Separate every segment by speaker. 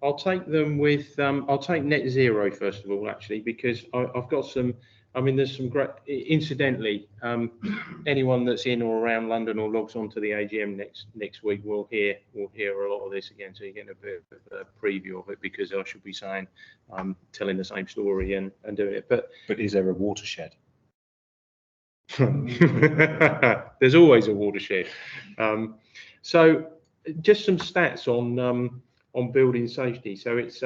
Speaker 1: I'll take them with, I'll take net zero first of all, actually, because I've got some, I mean, there's some great, incidentally, anyone that's in or around London or logs onto the AGM next week will hear a lot of this again, so you're getting a bit of a preview of it, because I should be saying, telling the same story and doing it. But
Speaker 2: is there a watershed?
Speaker 1: There's always a watershed. So just some stats on building safety. So it's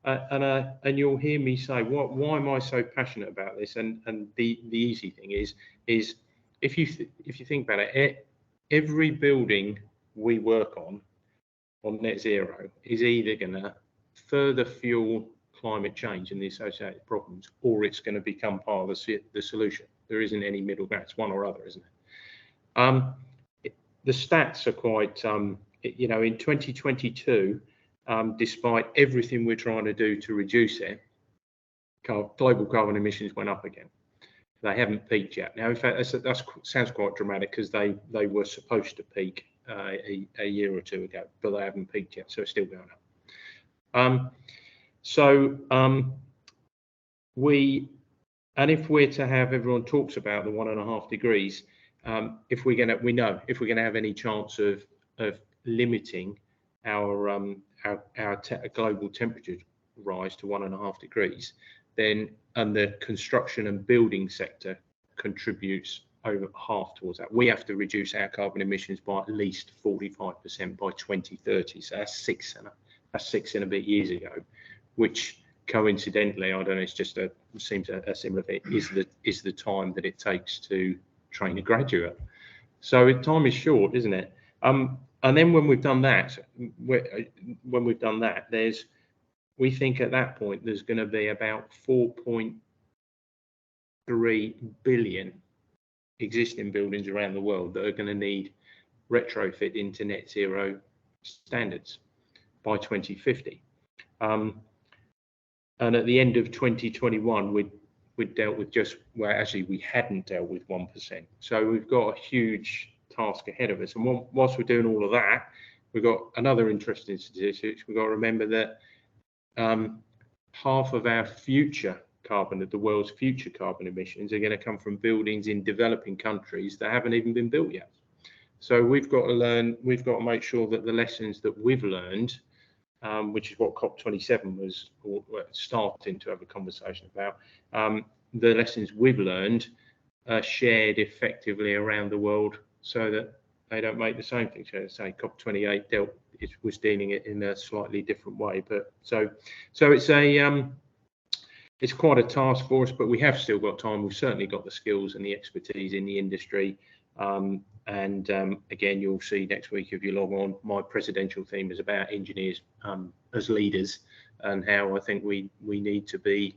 Speaker 1: and you'll hear me say, why am I so passionate about this? And the easy thing is if you think about it, every building we work on net zero is either going to further fuel climate change and the associated problems, or it's going to become part of the solution. There isn't any middle ground. It's one or other, isn't it? The stats are quite, you know, in 2022, despite everything we're trying to do to reduce it, global carbon emissions went up again. They haven't peaked yet. Now, in fact, that sounds quite dramatic, because they were supposed to peak a year or two ago, but they haven't peaked yet, so it's still going up. And if we're to have, everyone talks about the 1.5 degrees, if we're gonna have any chance of limiting our global temperature rise to 1.5 degrees, then, and the construction and building sector contributes over half towards that, we have to reduce our carbon emissions by at least 45% by 2030. So that's six and a bit years ago, which coincidentally, I don't know, it's just seems a similar thing, is the time that it takes to train a graduate. So time is short, isn't it? And then when we've done that, we think at that point there's going to be about 4.3 billion existing buildings around the world that are going to need retrofit into net zero standards by 2050. And at the end of 2021, we'd dealt with we hadn't dealt with 1%. So we've got a huge task ahead of us. And whilst we're doing all of that, we've got another interesting statistics. We've got to remember that half of our future carbon, the world's future carbon emissions, are going to come from buildings in developing countries that haven't even been built yet. So we've got to make sure that the lessons that we've learned, which is what COP27 was starting to have a conversation about, the lessons we've learned are shared effectively around the world, so that they don't make the same thing. So say COP28 was dealing it in a slightly different way, but so it's quite a task for us, but we have still got time. We've certainly got the skills and the expertise in the industry. Again, you'll see next week if you log on, my presidential theme is about engineers as leaders, and how I think we need to be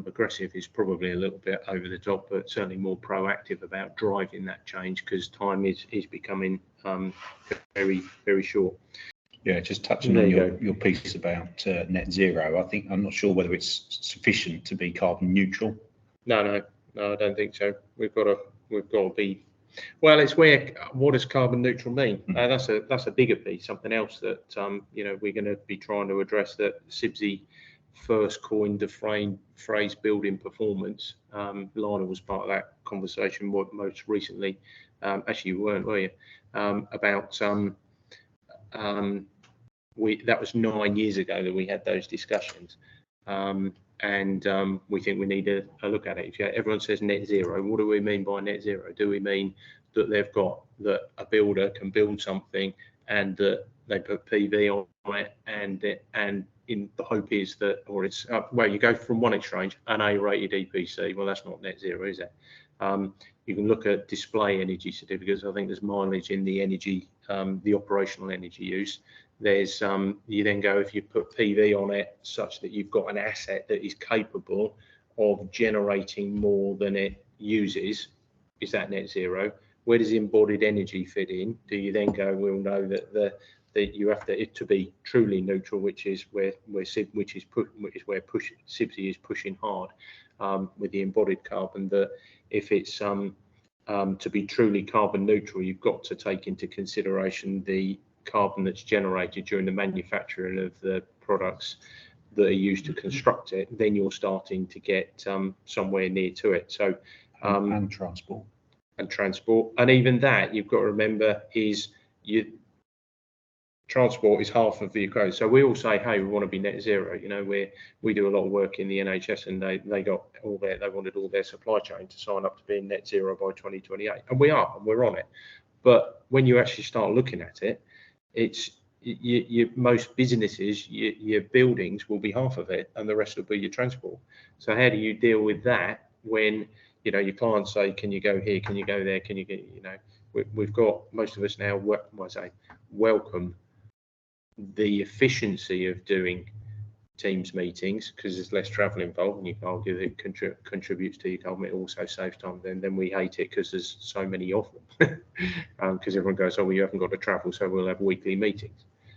Speaker 1: aggressive is probably a little bit over the top, but certainly more proactive about driving that change, because time is becoming very, very short.
Speaker 2: Yeah, just touching on your piece about net zero, I'm not sure whether it's sufficient to be carbon neutral.
Speaker 1: No, I don't think so. We've got to be. Well, it's what does carbon neutral mean? That's a bigger piece, something else that you know, we're going to be trying to address, that CIBSE first coined the phrase building performance. Lana was part of that conversation most recently. Actually, you weren't, were you? About that was 9 years ago that we had those discussions. We think we need a look at it. Everyone says net zero. What do we mean by net zero? Do we mean that that a builder can build something and that they put PV on it, and in the hope is that, or it's well, you go from one exchange, an A-rated EPC. Well, that's not net zero, is it? You can look at display energy certificates. I think there's mileage in the energy, the operational energy use. There's you then go, if you put PV on it such that you've got an asset that is capable of generating more than it uses, is that net zero? Where does embodied energy fit in? Do you then go, we'll know that you have to be truly neutral, which is where CIBSE is pushing hard with the embodied carbon, that if it's to be truly carbon neutral, you've got to take into consideration the carbon that's generated during the manufacturing of the products that are used to construct it, then you're starting to get somewhere near to it. So
Speaker 2: and transport.
Speaker 1: And even that, you've got to remember, is transport is half of the equation. So we all say, hey, we want to be net zero. You know, we do a lot of work in the NHS, and they wanted all their supply chain to sign up to being net zero by 2028, and we are, and we're on it. But when you actually start looking at it, it's most businesses, your buildings will be half of it, and the rest will be your transport. So how do you deal with that when, you know, your clients say, can you go here, can you go there, can you get, you know, we've got, most of us now, welcome the efficiency of doing Teams meetings, because there's less travel involved, and you can argue that it contributes to, you told me, it also saves time. Then we hate it because there's so many of them, because everyone goes, oh, well, you haven't got to travel, so we'll have weekly meetings.